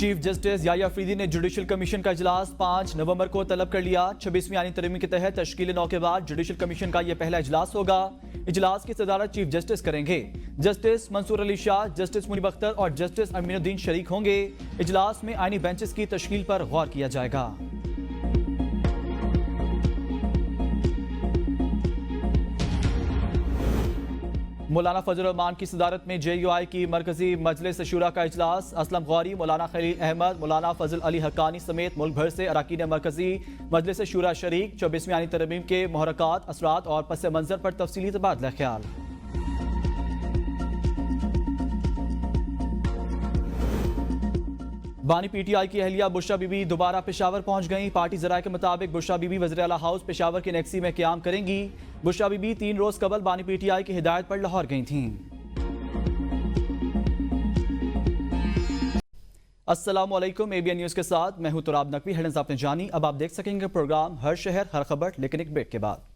Chief justice याया अफरीदी ने judicial commission का इजलास 5 नवंबर को तलब कर लिया। 26वीं आईनी तरमीम के तहत तश्कील 9 के बाद जुडिशल कमीशन का यह पहला इजलास होगा। इजलास की सदारत चीफ जस्टिस करेंगे। जस्टिस मंसूर अली शाह, जस्टिस मुनीब अख्तर और जस्टिस अमीनुद्दीन शरीक होंगे। इजलास में आईनी बेंचेस की तश्कील पर गौर किया जाएगा। मौलाना फजल रहमान की सदारत में JUI की मरकजी मजलिस शूरा का इजलास। असलम गौरी, मौलाना खलील अहमद, मौलाना फजल अली हक्कानी समेत मुल्क भर से अरकान मरकजी मजलिस शूरा शरीक। 24वीं आईनी तरमीम के मुहर्रकात, असरात और पस मंजर पर तफसीली तबादला ख्याल। बानी PTI की अहलिया बुशरा बीबी दोबारा पेशावर पहुंच गईं। पार्टी जराये के मुताबिक बुशरा बीबी वज़ीर आला हाउस पेशावर के नेक्सी में क़याम करेंगी। बुशरा बीबी 3 रोज कबल बानी PTI की हिदायत पर लाहौर गई थीं। अस्सलामु अलैकुम, ABN न्यूज़ के साथ मैं हूं तुराब नकवी। हेडलाइंस आपने जानी, अब आप देख सकेंगे प्रोग्राम हर शहर हर खबर, लेकिन एक ब्रेक के बाद।